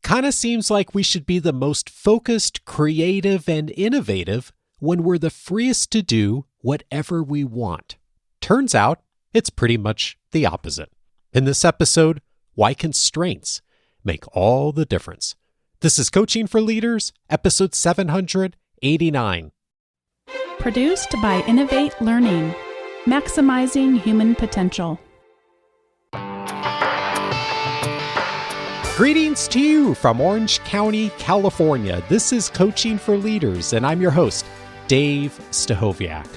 kind of seems like we should be the most focused, creative, and innovative when we're the freest to do whatever we want. Turns out, it's pretty much the opposite. In this episode, why constraints make all the difference. This is Coaching for Leaders, episode 789. Produced by Innovate Learning, maximizing human potential. Greetings to you from Orange County, California. This is Coaching for Leaders, and I'm your host, Dave Stachowiak.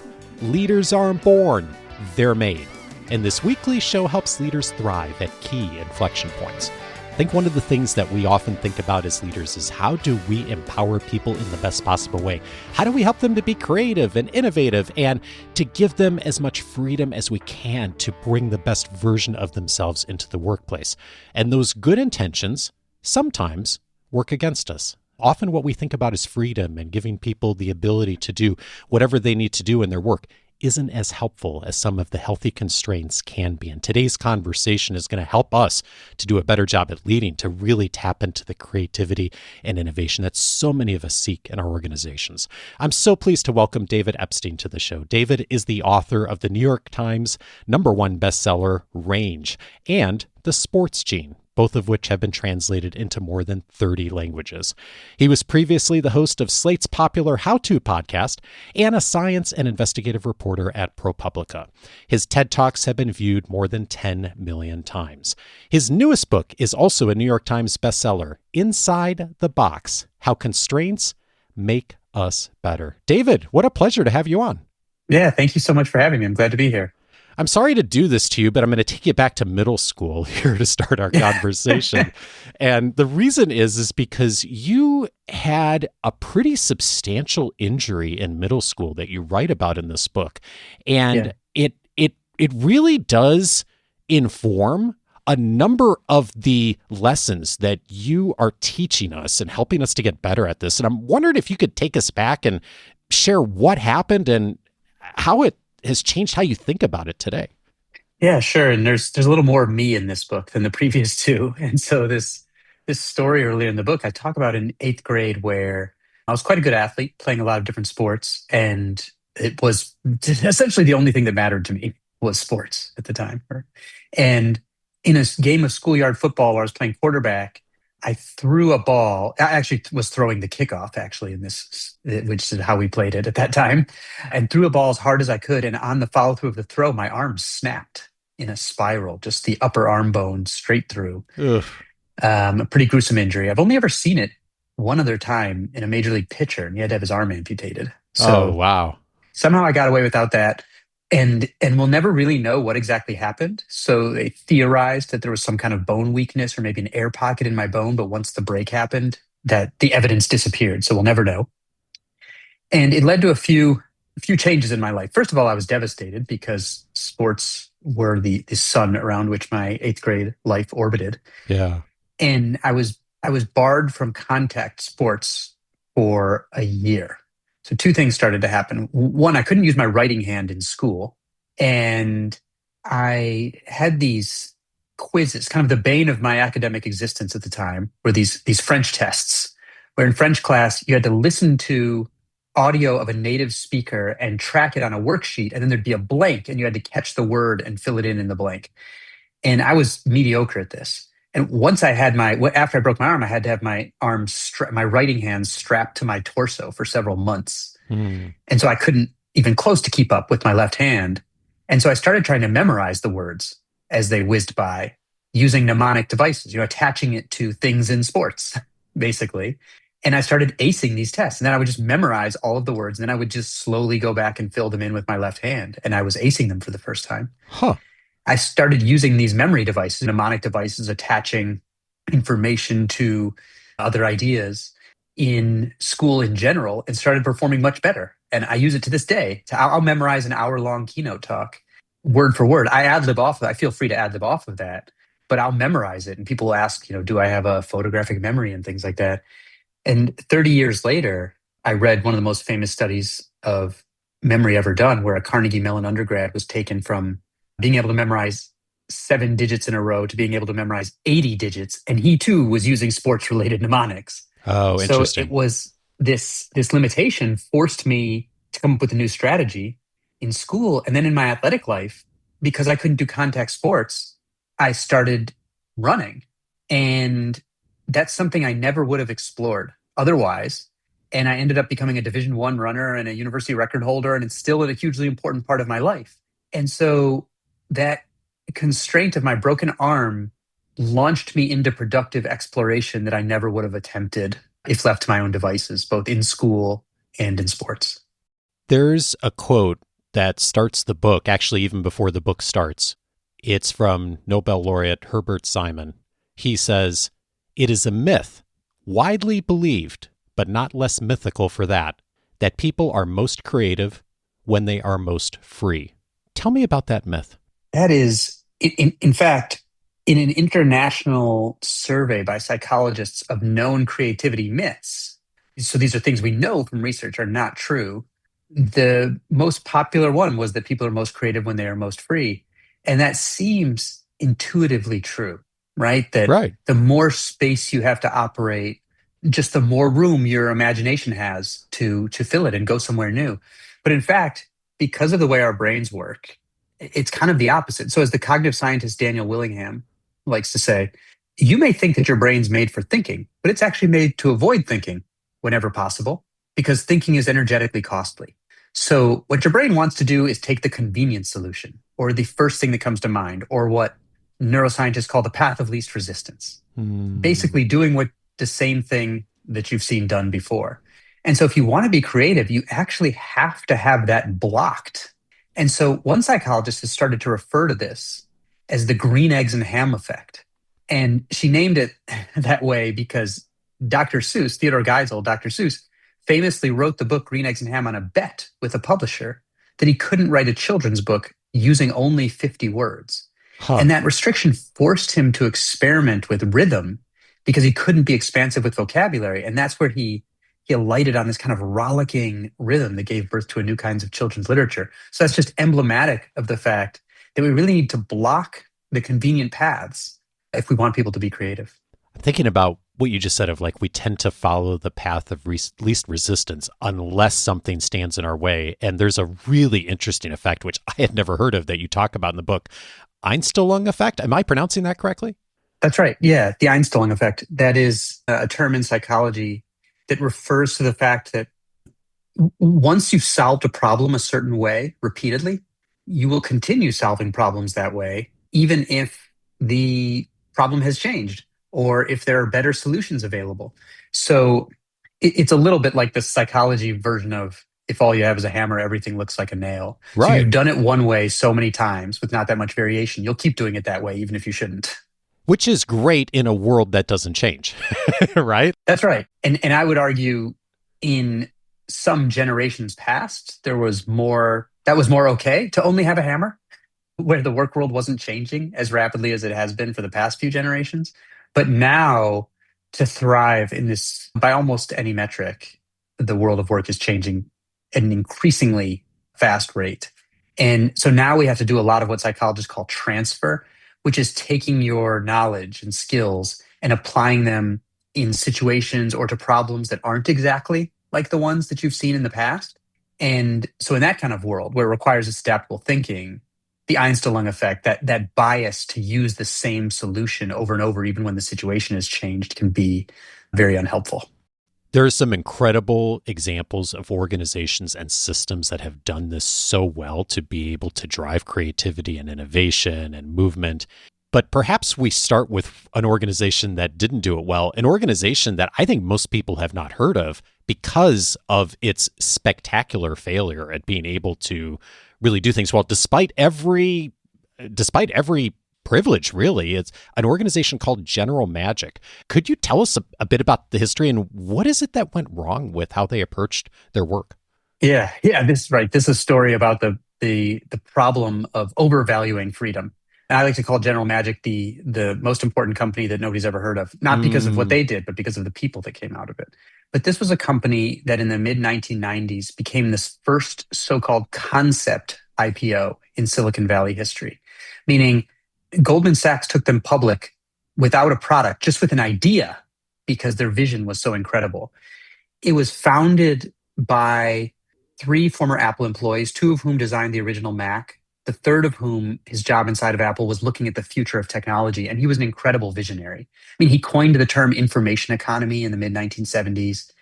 Leaders aren't born, they're made. And this weekly show helps leaders thrive at key inflection points. I think one of the things that we often think about as leaders is how do we empower people in the best possible way? How do we help them to be creative and innovative and to give them as much freedom as we can to bring the best version of themselves into the workplace? And those good intentions sometimes work against us. Often what we think about is freedom and giving people the ability to do whatever they need to do in their work isn't as helpful as some of the healthy constraints can be. And today's conversation is going to help us to do a better job at leading, to really tap into the creativity and innovation that so many of us seek in our organizations. I'm so pleased to welcome David Epstein to the show. David is the author of the New York Times #1 bestseller, Range, and The Sports Gene, both of which have been translated into more than 30 languages. He was previously the host of Slate's popular How-To podcast and a science and investigative reporter at ProPublica. His TED Talks have been viewed more than 10 million times. His newest book is also a New York Times bestseller, Inside the Box: How Constraints Make Us Better. David, what a pleasure to have you on. Yeah, thank you so much for having me. I'm glad to be here. I'm sorry to do this to you, but I'm going to take you back to middle school here to start our conversation. And the reason is because you had a pretty substantial injury in middle school that you write about in this book. And it really does inform a number of the lessons that you are teaching us and helping us to get better at this. And I'm wondering if you could take us back and share what happened and how it has changed how you think about it today. Yeah, sure. And there's a little more of me in this book than the previous two. And so this story earlier in the book, I talk about in 8th grade where I was quite a good athlete, playing a lot of different sports. And it was essentially the only thing that mattered to me was sports at the time. And in a game of schoolyard football where I was playing quarterback, I threw a ball. I actually was throwing the kickoff, actually, in this, which is how we played it at that time, and threw a ball as hard as I could. And on the follow through of the throw, my arm snapped in a spiral, just the upper arm bone straight through. A pretty gruesome injury. I've only ever seen it one other time in a major league pitcher, and he had to have his arm amputated. So, oh, wow. Somehow I got away without that. And we'll never really know what exactly happened. So they theorized that there was some kind of bone weakness or maybe an air pocket in my bone. But once the break happened, that the evidence disappeared. So we'll never know. And it led to a few changes in my life. First of all, I was devastated because sports were the sun around which my 8th grade life orbited. Yeah. And I was barred from contact sports for a year. So 2 things started to happen. One, I couldn't use my writing hand in school. And I had these quizzes, kind of the bane of my academic existence at the time, were these French tests, where in French class, you had to listen to audio of a native speaker and track it on a worksheet. And then there'd be a blank and you had to catch the word and fill it in the blank. And I was mediocre at this. And once I had after I broke my arm, I had to have my my writing hand strapped to my torso for several months. And so I couldn't even close to keep up with my left hand. And so I started trying to memorize the words as they whizzed by using mnemonic devices, attaching it to things in sports, basically. And I started acing these tests. And then I would just memorize all of the words. And then I would just slowly go back and fill them in with my left hand. And I was acing them for the first time. Huh. I started using these memory devices, mnemonic devices, attaching information to other ideas in school in general, and started performing much better. And I use it to this day. I'll memorize an hour-long keynote talk word for word. I ad-lib off of it. I feel free to ad-lib off of that, but I'll memorize it. And people ask, do I have a photographic memory and things like that? And 30 years later, I read one of the most famous studies of memory ever done, where a Carnegie Mellon undergrad was taken from being able to memorize 7 digits in a row to being able to memorize 80 digits. And he too was using sports related mnemonics. Oh, So it interesting. was this limitation forced me to come up with a new strategy in school. And then in my athletic life, because I couldn't do contact sports, I started running. And that's something I never would have explored otherwise. And I ended up becoming a Division I runner and a university record holder, and it's still a hugely important part of my life. And so that constraint of my broken arm launched me into productive exploration that I never would have attempted if left to my own devices, both in school and in sports. There's a quote that starts the book, actually, even before the book starts. It's from Nobel laureate Herbert Simon. He says, "It is a myth, widely believed, but not less mythical for that people are most creative when they are most free." Tell me about that myth. That is, in fact, in an international survey by psychologists of known creativity myths, so these are things we know from research are not true. The most popular one was that people are most creative when they are most free. And that seems intuitively true, right? That Right. the more space you have to operate, just the more room your imagination has to fill it and go somewhere new. But in fact, because of the way our brains work, it's kind of the opposite. So as the cognitive scientist Daniel Willingham likes to say, you may think that your brain's made for thinking, but it's actually made to avoid thinking whenever possible, because thinking is energetically costly. So what your brain wants to do is take the convenient solution, or the first thing that comes to mind, or what neuroscientists call the path of least resistance. Basically doing what the same thing that you've seen done before. And so if you want to be creative, you actually have to have that blocked. And so one psychologist has started to refer to this as the green eggs and ham effect. And she named it that way because Dr. Seuss, Theodore Geisel, Dr. Seuss, famously wrote the book Green Eggs and Ham on a bet with a publisher that he couldn't write a children's book using only 50 words. Huh. And that restriction forced him to experiment with rhythm because he couldn't be expansive with vocabulary. And that's where he alighted on this kind of rollicking rhythm that gave birth to a new kinds of children's literature. So that's just emblematic of the fact that we really need to block the convenient paths if we want people to be creative. I'm thinking about what you just said of like, we tend to follow the path of least resistance unless something stands in our way. And there's a really interesting effect, which I had never heard of, that you talk about in the book. Einstellung effect. Am I pronouncing that correctly? That's right. Yeah, the Einstellung effect. That is a term in psychology that refers to the fact that once you've solved a problem a certain way repeatedly, you will continue solving problems that way, even if the problem has changed or if there are better solutions available. So it's a little bit like the psychology version of if all you have is a hammer, everything looks like a nail. So Right. you've done it one way so many times with not that much variation, you'll keep doing it that way, even if you shouldn't. Which is great in a world that doesn't change, right? That's right. And I would argue in some generations past, that was more okay to only have a hammer, where the work world wasn't changing as rapidly as it has been for the past few generations. But now, to thrive in this, by almost any metric, the world of work is changing at an increasingly fast rate. And so now we have to do a lot of what psychologists call transfer, which is taking your knowledge and skills and applying them in situations or to problems that aren't exactly like the ones that you've seen in the past. And so in that kind of world where it requires adaptable thinking, the Einstellung effect, that bias to use the same solution over and over, even when the situation has changed, can be very unhelpful. There are some incredible examples of organizations and systems that have done this so well to be able to drive creativity and innovation and movement. But perhaps we start with an organization that didn't do it well, an organization that I think most people have not heard of because of its spectacular failure at being able to really do things well, despite every privilege, really. It's an organization called General Magic. Could you tell us a bit about the history and what is it that went wrong with how they approached their work? Yeah, this is right. This is a story about the problem of overvaluing freedom. And I like to call General Magic the most important company that nobody's ever heard of, not because of what they did, but because of the people that came out of it. But this was a company that in the mid 1990s became this first so-called concept IPO in Silicon Valley history, meaning Goldman Sachs took them public without a product, just with an idea, because their vision was so incredible. It was founded by three former Apple employees, two of whom designed the original Mac, the third of whom his job inside of Apple was looking at the future of technology. And he was an incredible visionary. I mean, he coined the term information economy in the mid 1970s.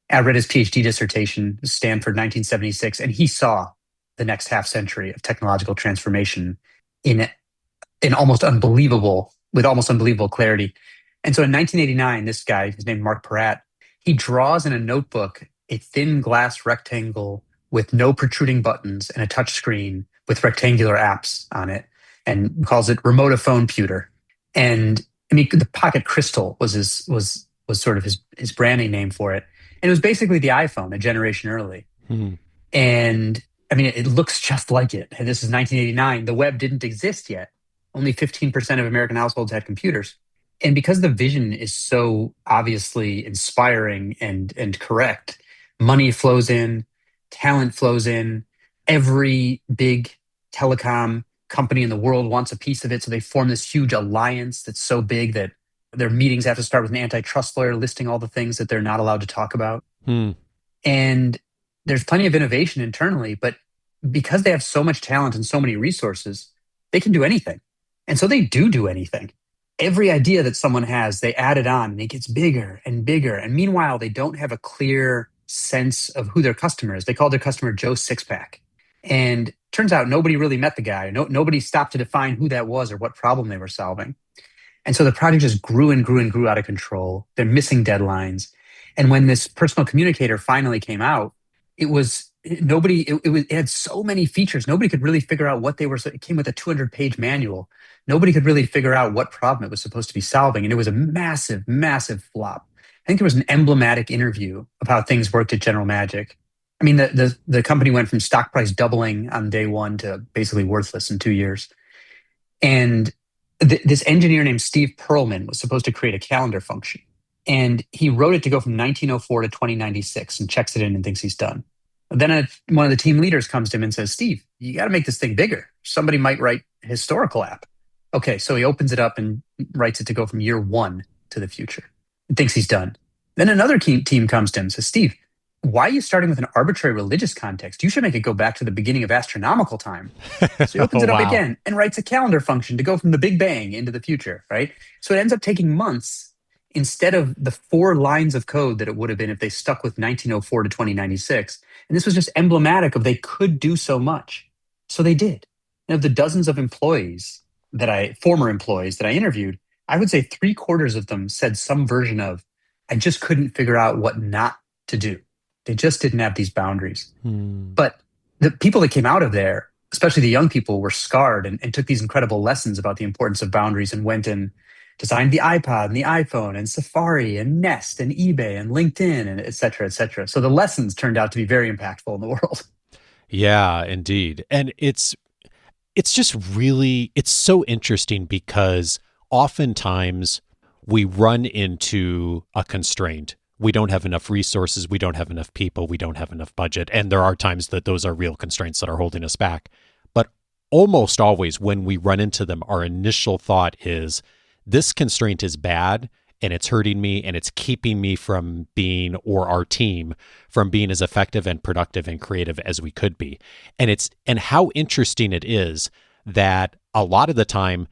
I read his PhD dissertation, Stanford, 1976, and he saw the next half century of technological transformation in with almost unbelievable clarity. And so in 1989, this guy, his name Mark Peratt, he draws in a notebook a thin glass rectangle with no protruding buttons and a touch screen with rectangular apps on it, and calls it remote-a-phone pewter. And I mean, the Pocket Crystal was sort of his branding name for it. And it was basically the iPhone a generation early. Hmm. And I mean, it looks just like it. And this is 1989. The web didn't exist yet. Only 15% of American households had computers. And because the vision is so obviously inspiring and correct, money flows in, talent flows in. Every big telecom company in the world wants a piece of it. So they form this huge alliance that's so big that their meetings have to start with an antitrust lawyer listing all the things that they're not allowed to talk about. Hmm. And there's plenty of innovation internally, but because they have so much talent and so many resources, they can do anything. And so they do anything. Every idea that someone has, they add it on and it gets bigger and bigger. And meanwhile, they don't have a clear sense of who their customer is. They call their customer Joe Sixpack. And turns out nobody really met the guy. Nobody stopped to define who that was or what problem they were solving. And so the project just grew and grew and grew out of control. They're missing deadlines. And when this personal communicator finally came out, it had so many features. Nobody could really figure out what they were. It came with a 200-page manual. Nobody could really figure out what problem it was supposed to be solving. And it was a massive, massive flop. I think there was an emblematic interview of how things worked at General Magic. I mean, the company went from stock price doubling on day one to basically worthless in 2 years. And this engineer named Steve Perlman was supposed to create a calendar function. And he wrote it to go from 1904 to 2096 and checks it in and thinks he's done. Then one of the team leaders comes to him and says, Steve, you got to make this thing bigger. Somebody might write a historical app. Okay, so he opens it up and writes it to go from year one to the future and thinks he's done. Then another team comes to him and says, Steve, why are you starting with an arbitrary religious context? You should make it go back to the beginning of astronomical time. So he opens it up again and writes a calendar function to go from the Big Bang into the future, right? So it ends up taking months instead of the 4 lines of code that it would have been if they stuck with 1904 to 2096. And this was just emblematic of they could do so much. So they did. And of the dozens of former employees that I interviewed, I would say 3/4 of them said some version of, I just couldn't figure out what not to do. They just didn't have these boundaries. But the people that came out of there, especially the young people, were scarred and took these incredible lessons about the importance of boundaries and went and designed the iPod and the iPhone and Safari and Nest and eBay and LinkedIn and et cetera, et cetera. So the lessons turned out to be very impactful in the world. Yeah, indeed. And it's just really, it's so interesting because oftentimes we run into a constraint. We don't have enough resources. We don't have enough people. We don't have enough budget. And there are times that those are real constraints that are holding us back. But almost always when we run into them, our initial thought is, this constraint is bad and it's hurting me and it's keeping me from being, or our team from being as effective and productive and creative as we could be. And how interesting it is that a lot of the time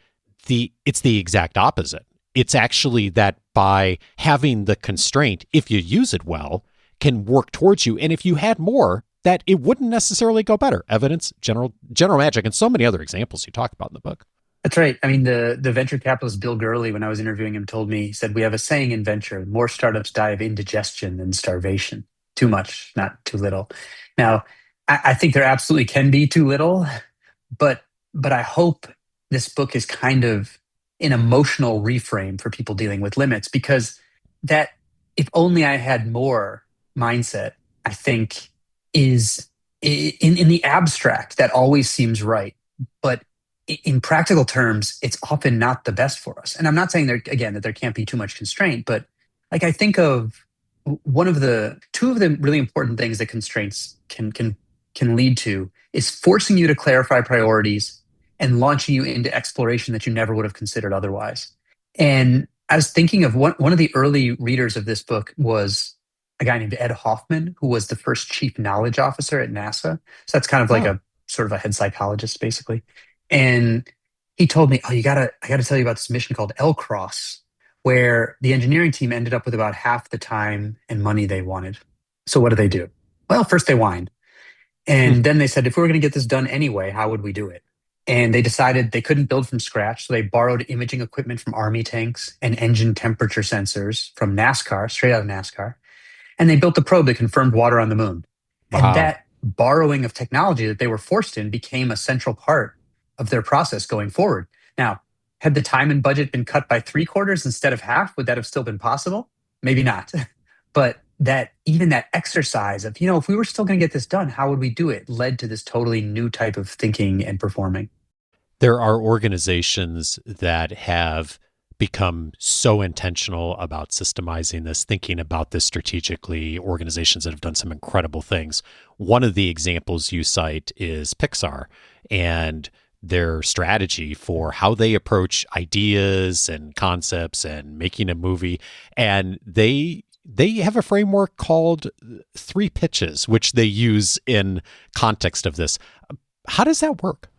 it's the exact opposite. It's actually that by having the constraint, if you use it well, can work towards you. And if you had more, that it wouldn't necessarily go better. Evidence, General Magic, and so many other examples you talk about in the book. That's right. I mean, the venture capitalist Bill Gurley, when I was interviewing him, told me, he said, we have a saying in venture, more startups die of indigestion than starvation. Too much, not too little. Now, I think there absolutely can be too little, but I hope this book is kind of an emotional reframe for people dealing with limits, because that if only I had more mindset, I think is in the abstract, that always seems right. But in practical terms, it's often not the best for us. And I'm not saying that there can't be too much constraint, but like I think of two of the really important things that constraints can lead to is forcing you to clarify priorities and launching you into exploration that you never would have considered otherwise. And I was thinking of one of the early readers of this book was a guy named Ed Hoffman, who was the first chief knowledge officer at NASA. So that's kind of like Oh, a sort of a head psychologist, basically. And he told me, "Oh, I gotta tell you about this mission called L Cross, where the engineering team ended up with about half the time and money they wanted. So what do they do? Well, first they whined. hmm. And then they said, if we were going to get this done anyway, how would we do it? And they decided they couldn't build from scratch. So they borrowed imaging equipment from army tanks and engine temperature sensors from NASCAR, straight out of NASCAR. And they built a probe that confirmed water on the moon. And Wow. that borrowing of technology that they were forced in became a central part of their process going forward. Now, had the time and budget been cut by three quarters instead of half, would that have still been possible? Maybe not. But that even that exercise of, if we were still going to get this done, how would we do it, led to this totally new type of thinking and performing. There are organizations that have become so intentional about systemizing this, thinking about this strategically, organizations that have done some incredible things. One of the examples you cite is Pixar and their strategy for how they approach ideas and concepts and making a movie. And they have a framework called three pitches, which they use in context of this. How does that work?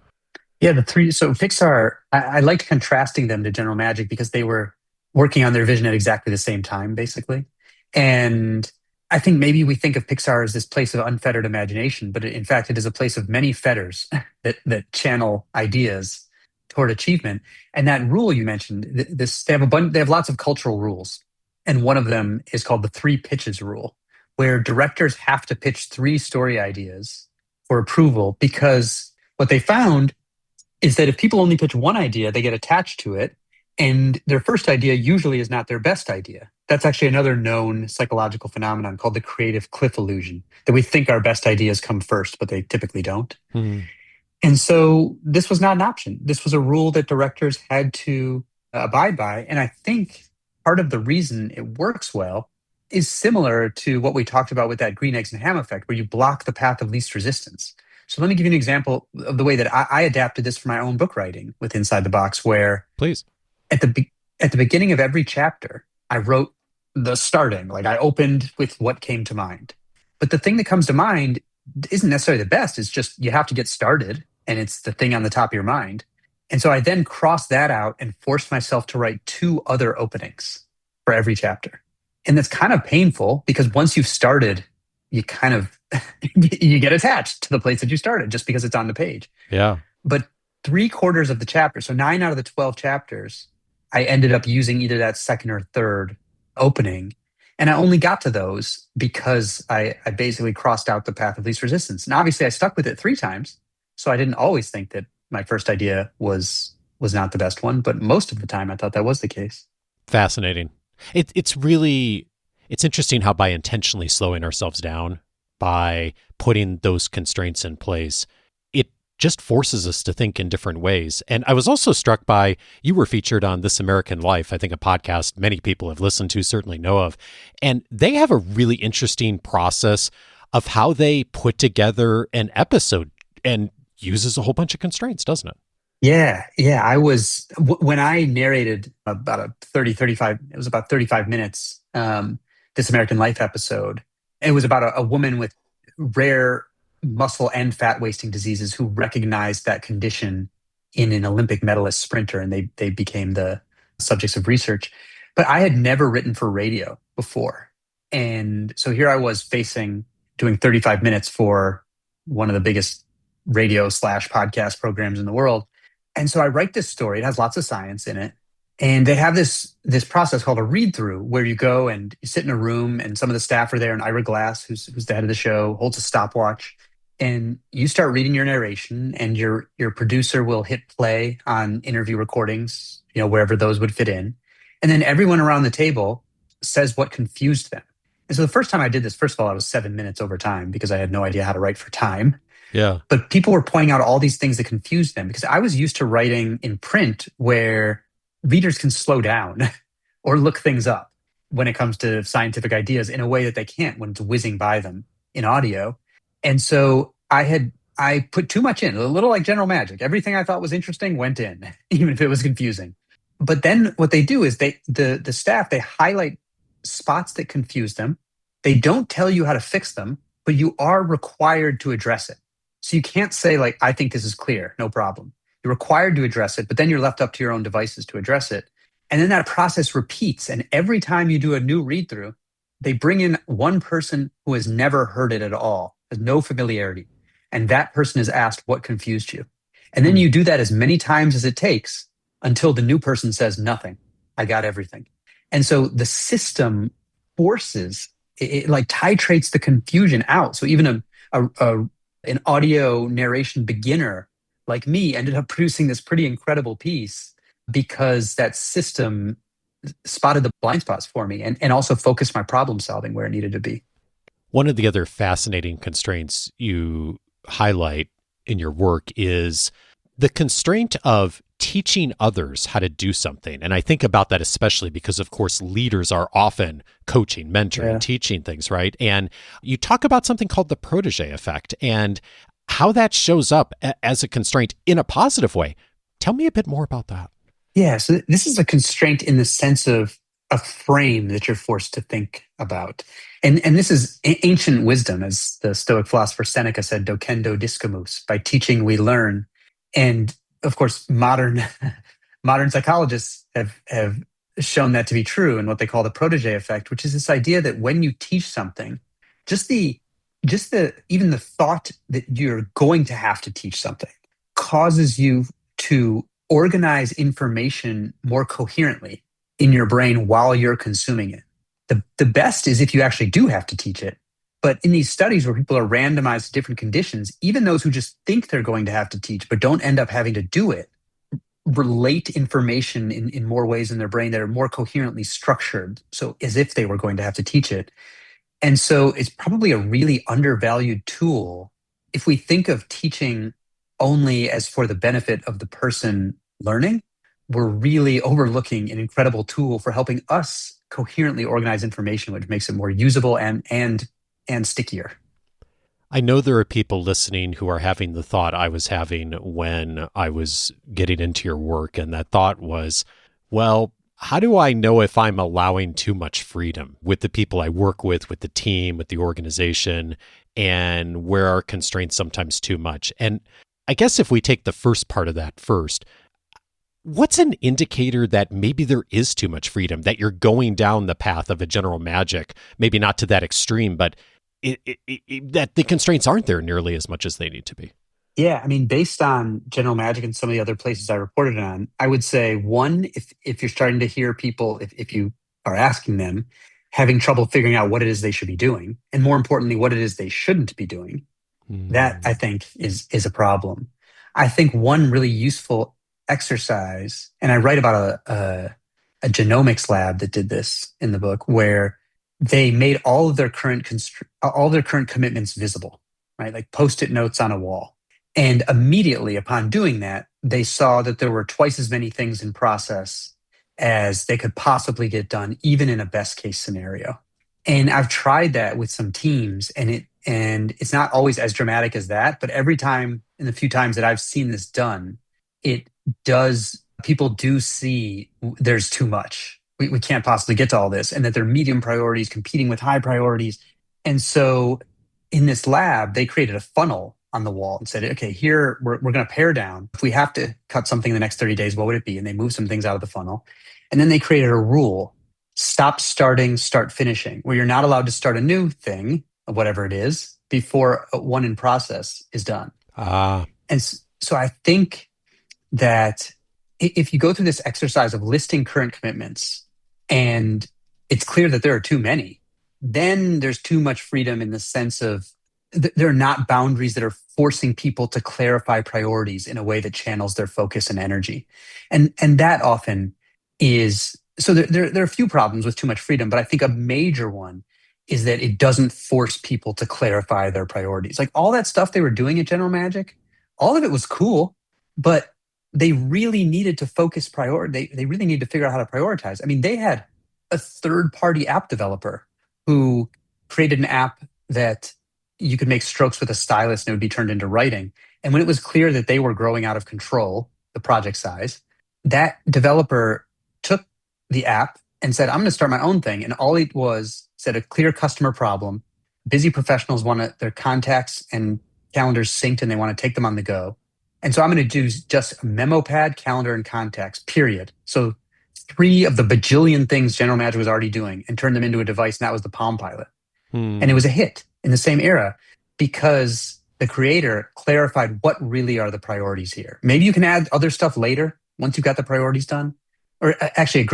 Yeah, the three. So Pixar, I liked contrasting them to General Magic because they were working on their vision at exactly the same time, basically. And I think maybe we think of Pixar as this place of unfettered imagination, but in fact, it is a place of many fetters that channel ideas toward achievement. And that rule you mentioned, this they have lots of cultural rules, and one of them is called the three pitches rule, where directors have to pitch three story ideas for approval because what they found is that if people only pitch one idea, they get attached to it. And their first idea usually is not their best idea. That's actually another known psychological phenomenon called the creative cliff illusion, that we think our best ideas come first, but they typically don't. Hmm. And so this was not an option. This was a rule that directors had to abide by. And I think part of the reason it works well is similar to what we talked about with that green eggs and ham effect, where you block the path of least resistance. So let me give you an example of the way that I adapted this for my own book writing with Inside the Box, where Please. at the beginning of every chapter, I wrote the starting, like I opened with what came to mind. But the thing that comes to mind isn't necessarily the best. It's just you have to get started, and it's the thing on the top of your mind. And so I then crossed that out and forced myself to write two other openings for every chapter. And that's kind of painful because once you've started, you kind of you get attached to the place that you started just because it's on the page. Yeah. But three quarters of the chapter, so 9 out of the 12 chapters, I ended up using either that second or third opening. And I only got to those because I basically crossed out the path of least resistance. And obviously I stuck with it 3 times. So I didn't always think that my first idea was not the best one, but most of the time I thought that was the case. Fascinating. It's interesting how by intentionally slowing ourselves down, by putting those constraints in place, it just forces us to think in different ways. And I was also struck by, you were featured on This American Life, I think a podcast many people have listened to, certainly know of. And they have a really interesting process of how they put together an episode and uses a whole bunch of constraints, doesn't it? Yeah, yeah. When I narrated about a 35, it was about 35 minutes, This American Life episode. It was about a woman with rare muscle and fat wasting diseases who recognized that condition in an Olympic medalist sprinter, and they became the subjects of research. But I had never written for radio before. And so here I was doing 35 minutes for one of the biggest radio/podcast programs in the world. And so I write this story. It has lots of science in it. And they have this process called a read through, where you go and you sit in a room, and some of the staff are there. And Ira Glass, who's the head of the show, holds a stopwatch, and you start reading your narration. And your producer will hit play on interview recordings, wherever those would fit in. And then everyone around the table says what confused them. And so the first time I did this, first of all, I was 7 minutes over time because I had no idea how to write for time. Yeah. But people were pointing out all these things that confused them, because I was used to writing in print where readers can slow down or look things up when it comes to scientific ideas in a way that they can't when it's whizzing by them in audio. And so I had I put too much in, a little like general magic. Everything I thought was interesting went in, even if it was confusing. But then what they do is the staff, they highlight spots that confuse them. They don't tell you how to fix them, but you are required to address it. So you can't say like, I think this is clear, no problem. You're required to address it, but then you're left up to your own devices to address it. And then that process repeats. And every time you do a new read through, they bring in one person who has never heard it at all, has no familiarity. And that person is asked what confused you. And then you do that as many times as it takes until the new person says nothing. I got everything. And so the system forces, it like titrates the confusion out. So even an audio narration beginner like me ended up producing this pretty incredible piece because that system spotted the blind spots for me and also focused my problem solving where it needed to be. One of the other fascinating constraints you highlight in your work is the constraint of teaching others how to do something. And I think about that especially because, of course, leaders are often coaching, mentoring, teaching things, right? And you talk about something called the protege effect and how that shows up as a constraint in a positive way. Tell me a bit more about that. Yeah, so this is a constraint in the sense of a frame that you're forced to think about. And this is ancient wisdom, as the Stoic philosopher Seneca said, docendo discimus, by teaching we learn. And of course, modern psychologists have shown that to be true in what they call the protege effect, which is this idea that when you teach something, even the thought that you're going to have to teach something causes you to organize information more coherently in your brain while you're consuming it. The best is if you actually do have to teach it. But in these studies where people are randomized to different conditions, even those who just think they're going to have to teach but don't end up having to do it, relate information in more ways in their brain that are more coherently structured, so as if they were going to have to teach it. And so it's probably a really undervalued tool if we think of teaching only as for the benefit of the person learning. We're really overlooking an incredible tool for helping us coherently organize information, which makes it more usable and stickier. I know there are people listening who are having the thought I was having when I was getting into your work. And that thought was, well, how do I know if I'm allowing too much freedom with the people I work with the team, with the organization, and where are constraints sometimes too much? And I guess if we take the first part of that first, what's an indicator that maybe there is too much freedom, that you're going down the path of a general magic, maybe not to that extreme, but that the constraints aren't there nearly as much as they need to be? Yeah, I mean, based on general magic and some of the other places I reported on, I would say one, if you're starting to hear people, if you are asking them, having trouble figuring out what it is they should be doing, and more importantly, what it is they shouldn't be doing, that I think is a problem. I think one really useful exercise, and I write about a genomics lab that did this in the book, where they made all of their current commitments visible, right? Like Post-it notes on a wall. And immediately upon doing that, they saw that there were twice as many things in process as they could possibly get done, even in a best case scenario. And I've tried that with some teams, and it's not always as dramatic as that, but every time, in the few times that I've seen this done, people do see there's too much. We can't possibly get to all this, and that they're medium priorities competing with high priorities. And so in this lab, they created a funnel on the wall and said, okay, here we're going to pare down. If we have to cut something in the next 30 days, what would it be? And they moved some things out of the funnel. And then they created a rule: stop starting, start finishing, where you're not allowed to start a new thing, whatever it is, before one in process is done. And so I think that if you go through this exercise of listing current commitments and it's clear that there are too many, then there's too much freedom in the sense of there are not boundaries that are forcing people to clarify priorities in a way that channels their focus and energy. And that often is, so there are a few problems with too much freedom, but I think a major one is that it doesn't force people to clarify their priorities. Like all that stuff they were doing at General Magic, all of it was cool, but they really needed to focus priority. They really needed to figure out how to prioritize. I mean, they had a third-party app developer who created an app that you could make strokes with a stylus and it would be turned into writing. And when it was clear that they were growing out of control, the project size, that developer took the app and said, I'm going to start my own thing. And all it was said a clear customer problem. Busy professionals want their contacts and calendars synced and they want to take them on the go. And so I'm going to do just a memo pad, calendar, and contacts, period. So 3 of the bajillion things General Magic was already doing and turned them into a device. And that was the Palm Pilot. And it was a hit in the same era because the creator clarified what really are the priorities here. Maybe you can add other stuff later once you've got the priorities done. Or actually,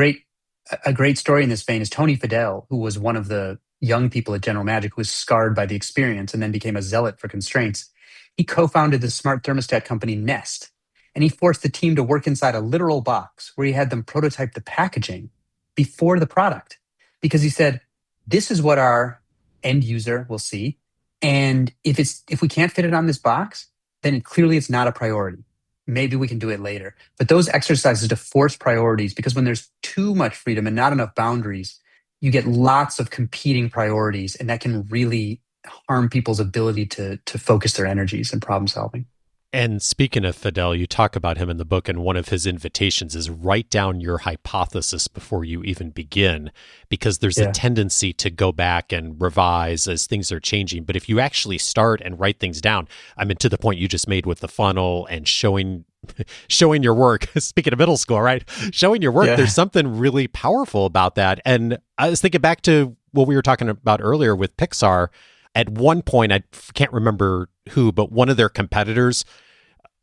a great story in this vein is Tony Fadell, who was one of the young people at General Magic who was scarred by the experience and then became a zealot for constraints. He co-founded the smart thermostat company Nest, and he forced the team to work inside a literal box where he had them prototype the packaging before the product because he said, this is what our end user will see. And if we can't fit it on this box, then clearly it's not a priority. Maybe we can do it later. But those exercises to force priorities, because when there's too much freedom and not enough boundaries, you get lots of competing priorities, and that can really harm people's ability to focus their energies in problem solving. And speaking of Fidel, you talk about him in the book, and one of his invitations is write down your hypothesis before you even begin, because there's a tendency to go back and revise as things are changing. But if you actually start and write things down, I mean, to the point you just made with the funnel and showing your work, speaking of middle school, right? Showing your work, there's something really powerful about that. And I was thinking back to what we were talking about earlier with Pixar. At one point, I can't remember who, but one of their competitors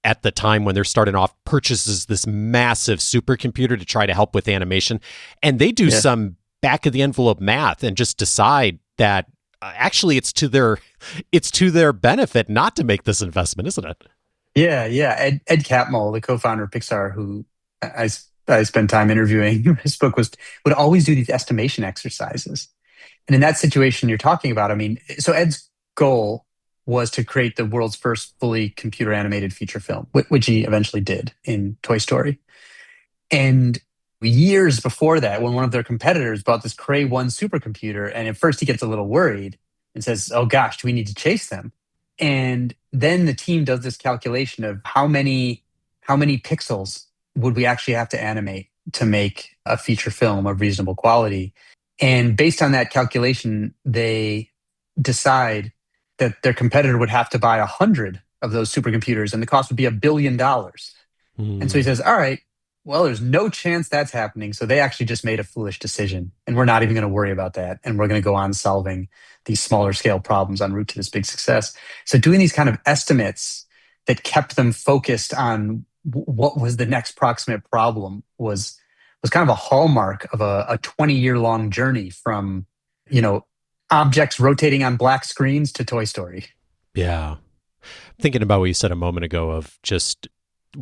at the time when they're starting off purchases this massive supercomputer to try to help with animation. And they do some back of the envelope math and just decide that actually it's to their benefit not to make this investment, isn't it? Yeah. Ed Catmull, the co-founder of Pixar, who I spent time interviewing, his book would always do these estimation exercises. And in that situation you're talking about, I mean, so Ed's goal was to create the world's first fully computer animated feature film, which he eventually did in Toy Story. And years before that, when one of their competitors bought this Cray 1 supercomputer, and at first he gets a little worried and says, oh gosh, do we need to chase them? And then the team does this calculation of how many pixels would we actually have to animate to make a feature film of reasonable quality. And based on that calculation, they decide that their competitor would have to buy 100 of those supercomputers and the cost would be $1 billion. And so he says, all right, well, there's no chance that's happening. So they actually just made a foolish decision and we're not even going to worry about that. And we're going to go on solving these smaller scale problems en route to this big success. So doing these kind of estimates that kept them focused on what was the next proximate problem was kind of a hallmark of a 20-year-long journey from, objects rotating on black screens to Toy Story. Yeah. Thinking about what you said a moment ago of just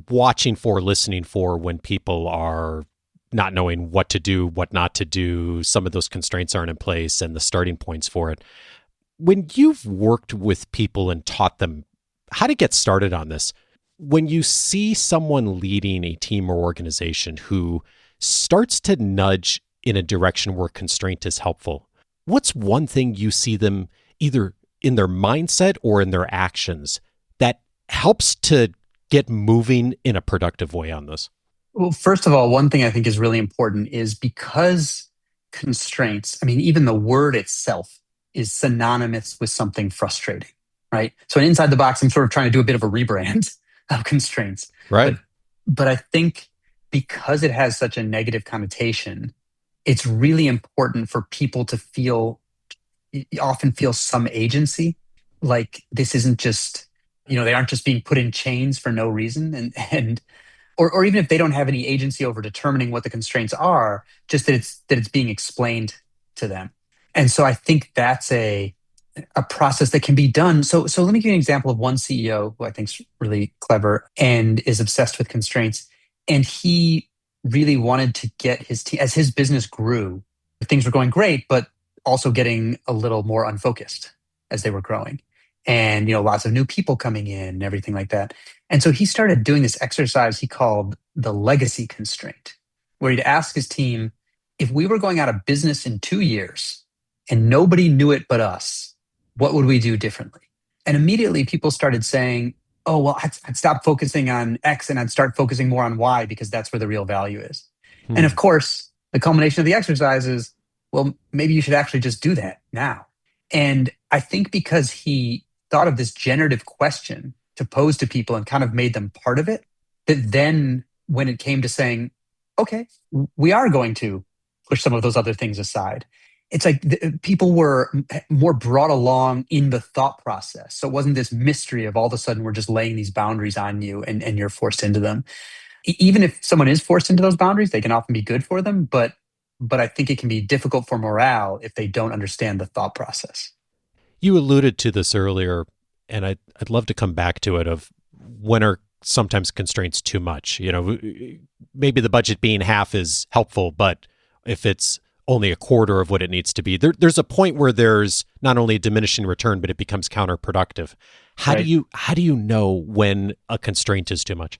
watching for, listening for when people are not knowing what to do, what not to do, some of those constraints aren't in place and the starting points for it. When you've worked with people and taught them how to get started on this, when you see someone leading a team or organization who starts to nudge in a direction where constraint is helpful, what's one thing you see them either in their mindset or in their actions that helps to get moving in a productive way on this? Well, first of all, one thing I think is really important is because constraints, I mean, even the word itself is synonymous with something frustrating, right? So inside the box, I'm sort of trying to do a bit of a rebrand of constraints. Right. But I think because it has such a negative connotation, it's really important for people to often feel some agency. Like this isn't just, they aren't just being put in chains for no reason. Or even if they don't have any agency over determining what the constraints are, just that it's being explained to them. And so I think that's a process that can be done. So let me give you an example of one CEO who I think is really clever and is obsessed with constraints. And he really wanted to get his team, as his business grew, things were going great, but also getting a little more unfocused as they were growing. And, lots of new people coming in and everything like that. And so he started doing this exercise he called the legacy constraint, where he'd ask his team, if we were going out of business in 2 years and nobody knew it but us, what would we do differently? And immediately people started saying, oh, well, I'd stop focusing on X and I'd start focusing more on Y because that's where the real value is. And Hmm. of course, the culmination of the exercise is, well, maybe you should actually just do that now. And I think because he thought of this generative question to pose to people and kind of made them part of it, that then when it came to saying, okay, we are going to push some of those other things aside, it's like people were more brought along in the thought process. So it wasn't this mystery of all of a sudden we're just laying these boundaries on you and you're forced into them. Even if someone is forced into those boundaries, they can often be good for them, but I think it can be difficult for morale if they don't understand the thought process. You alluded to this earlier, and I'd love to come back to it of when are sometimes constraints too much. Maybe the budget being half is helpful, but if it's only a quarter of what it needs to be, there's a point where there's not only a diminishing return, but it becomes counterproductive. Right. How do you know when a constraint is too much?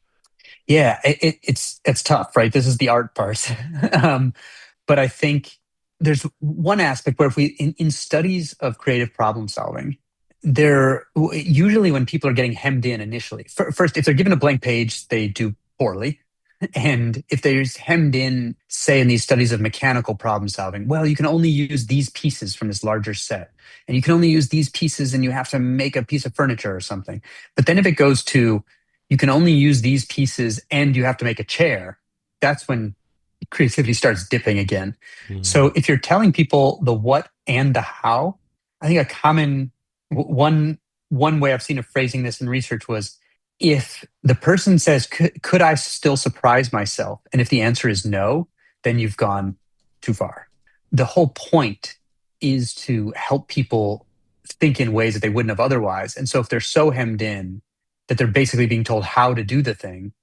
Yeah, it's tough, right? This is the art part. um, but I think there's one aspect where if we in studies of creative problem solving, they're usually when people are getting hemmed in initially. First, if they're given a blank page, they do poorly. And if they're hemmed in, say in these studies of mechanical problem solving, well, you can only use these pieces from this larger set. And you can only use these pieces and you have to make a piece of furniture or something. But then if it goes to, you can only use these pieces and you have to make a chair, that's when creativity starts dipping again. Mm. So if you're telling people the what and the how, I think a common one way I've seen of phrasing this in research was if the person says, could I still surprise myself? And if the answer is no, then you've gone too far. The whole point is to help people think in ways that they wouldn't have otherwise. And so if they're so hemmed in that they're basically being told how to do the thing,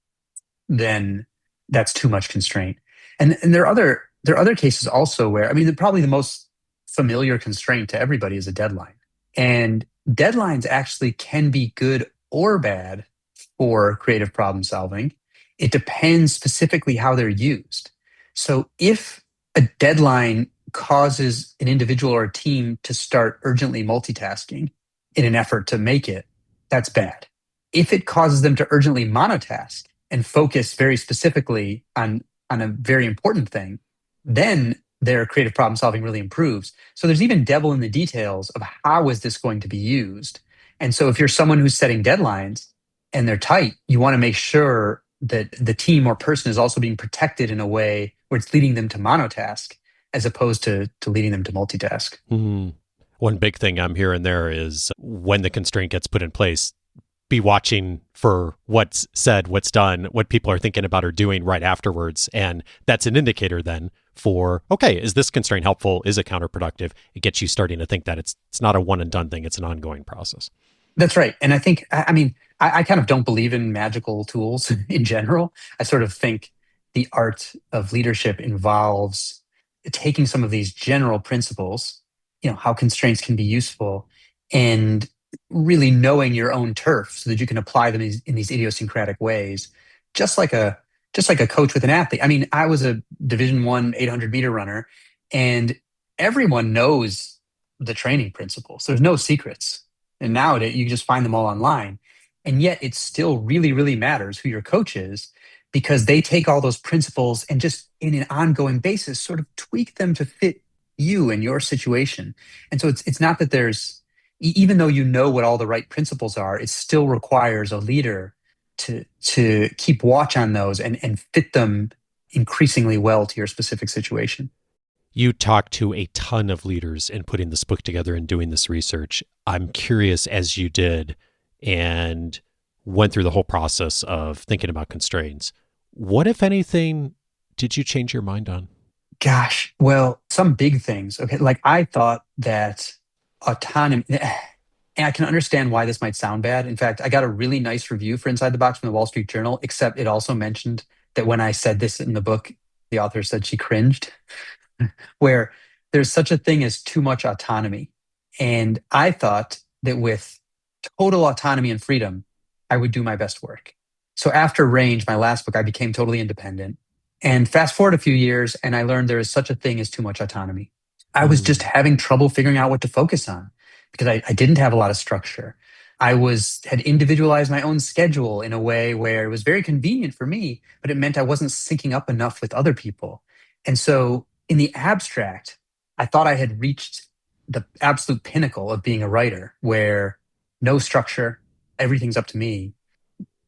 then that's too much constraint. And there are other cases also where, I mean, probably the most familiar constraint to everybody is a deadline. And deadlines actually can be good or bad for creative problem solving. It depends specifically how they're used. So if a deadline causes an individual or a team to start urgently multitasking in an effort to make it, that's bad. If it causes them to urgently monotask and focus very specifically on a very important thing, then their creative problem solving really improves. So there's even devil in the details of how is this going to be used. And so if you're someone who's setting deadlines and they're tight, you want to make sure that the team or person is also being protected in a way where it's leading them to monotask as opposed to leading them to multitask. Mm. One big thing I'm hearing there is when the constraint gets put in place, be watching for what's said, what's done, what people are thinking about or doing right afterwards. And that's an indicator then for, okay, is this constraint helpful? Is it counterproductive? It gets you starting to think that it's not a one and done thing. It's an ongoing process. That's right. And I think, I mean, I kind of don't believe in magical tools in general. I sort of think the art of leadership involves taking some of these general principles, how constraints can be useful, and really knowing your own turf so that you can apply them in these idiosyncratic ways, just like a coach with an athlete. I mean, I was a Division I 800-meter runner, and everyone knows the training principles. There's no secrets. And nowadays, you just find them all online. And yet, it still really, really matters who your coach is because they take all those principles and just in an ongoing basis sort of tweak them to fit you and your situation. And so it's not that there's, even though you know what all the right principles are, it still requires a leader to keep watch on those and fit them increasingly well to your specific situation. You talked to a ton of leaders in putting this book together and doing this research. I'm curious, as you did and went through the whole process of thinking about constraints, what, if anything, did you change your mind on? Gosh, well, some big things. Okay, like I thought that autonomy, and I can understand why this might sound bad. In fact, I got a really nice review for Inside the Box from the Wall Street Journal, except it also mentioned that when I said this in the book, the author said she cringed, where there's such a thing as too much autonomy. And I thought that with total autonomy and freedom, I would do my best work. So after Range, my last book, I became totally independent. And fast forward a few years, and I learned there is such a thing as too much autonomy. I was just having trouble figuring out what to focus on because I didn't have a lot of structure. had individualized my own schedule in a way where it was very convenient for me, but it meant I wasn't syncing up enough with other people. And so in the abstract, I thought I had reached the absolute pinnacle of being a writer, where no structure, everything's up to me.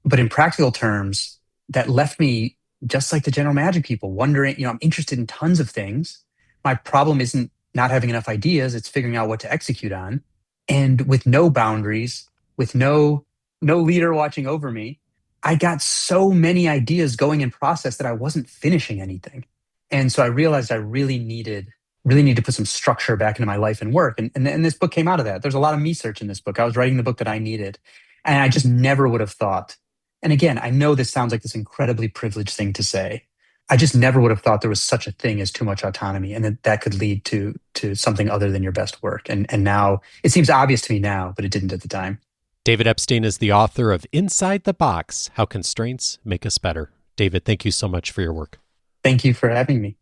But in practical terms, that left me just like the general magic people, wondering, I'm interested in tons of things. My problem isn't not having enough ideas, it's figuring out what to execute on. And with no boundaries, with no leader watching over me, I got so many ideas going in process that I wasn't finishing anything. And so I realized I really need to put some structure back into my life and work. And this book came out of that. There's a lot of me search in this book. I was writing the book that I needed. And I just never would have thought. And again, I know this sounds like this incredibly privileged thing to say. I just never would have thought there was such a thing as too much autonomy, and that could lead to something other than your best work. And now it seems obvious to me now, but it didn't at the time. David Epstein is the author of Inside the Box: How Constraints Make Us Better. David, thank you so much for your work. Thank you for having me.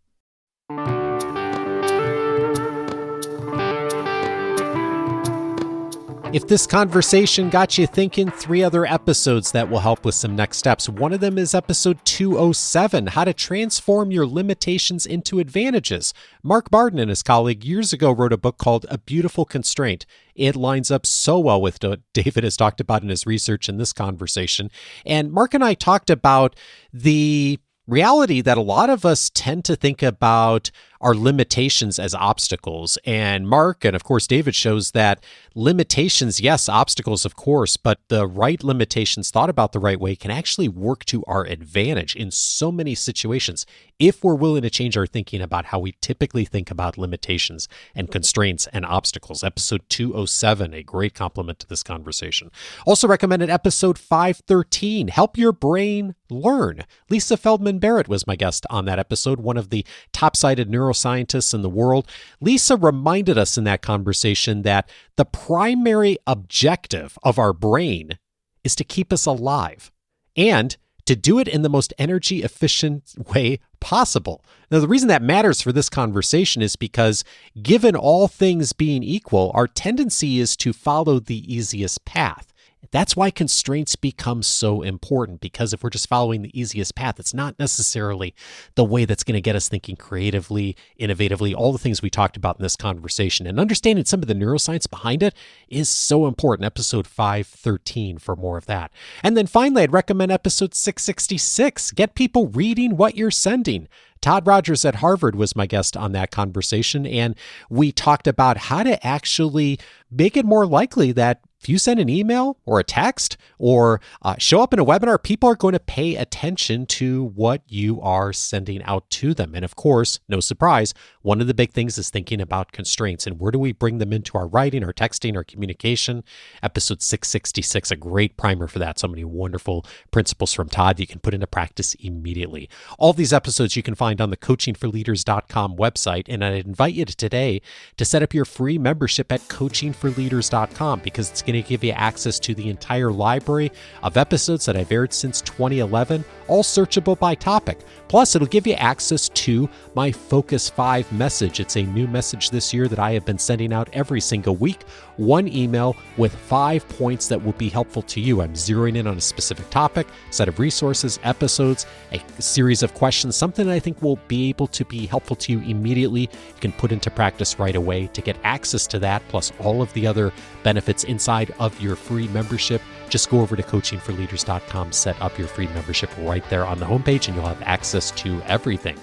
If this conversation got you thinking, 3 other episodes that will help with some next steps. One of them is episode 207, How to Transform Your Limitations into Advantages. Mark Barden and his colleague years ago wrote a book called A Beautiful Constraint. It lines up so well with what David has talked about in his research in this conversation. And Mark and I talked about the reality that a lot of us tend to think about our limitations as obstacles. And Mark, and of course David, shows that limitations, yes, obstacles, of course, but the right limitations thought about the right way can actually work to our advantage in so many situations if we're willing to change our thinking about how we typically think about limitations and constraints and obstacles. Episode 207, a great complement to this conversation. Also recommended episode 513, Help Your Brain Learn. Lisa Feldman Barrett was my guest on that episode, one of the top-cited neuroscientists in the world. Lisa reminded us in that conversation that the primary objective of our brain is to keep us alive and to do it in the most energy efficient way possible. Now, the reason that matters for this conversation is because given all things being equal, our tendency is to follow the easiest path. That's why constraints become so important, because if we're just following the easiest path, it's not necessarily the way that's going to get us thinking creatively, innovatively, all the things we talked about in this conversation. And understanding some of the neuroscience behind it is so important. Episode 513 for more of that. And then finally, I'd recommend episode 666, Get People Reading What You're Sending. Todd Rogers at Harvard was my guest on that conversation, and we talked about how to actually make it more likely that if you send an email or a text or show up in a webinar, people are going to pay attention to what you are sending out to them. And of course, no surprise, one of the big things is thinking about constraints and where do we bring them into our writing, our texting, our communication. Episode 666, a great primer for that. So many wonderful principles from Todd that you can put into practice immediately. All these episodes you can find on the coachingforleaders.com website. And I'd invite you today to set up your free membership at coachingforleaders.com, because it's going to give you access to the entire library of episodes that I've aired since 2011, all searchable by topic. Plus, it'll give you access to my Focus 5 message. It's a new message this year that I have been sending out every single week. One email with 5 points that will be helpful to you. I'm zeroing in on a specific topic, set of resources, episodes, a series of questions, something that I think will be able to be helpful to you immediately. You can put into practice right away. To get access to that, plus all of the other benefits inside of your free membership, just go over to coachingforleaders.com, set up your free membership right there on the homepage, and you'll have access to everything.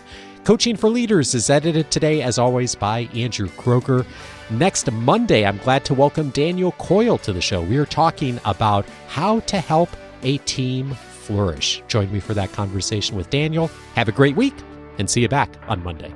Coaching for Leaders is edited today, as always, by Andrew Kroger. Next Monday, I'm glad to welcome Daniel Coyle to the show. We are talking about how to help a team flourish. Join me for that conversation with Daniel. Have a great week, and see you back on Monday.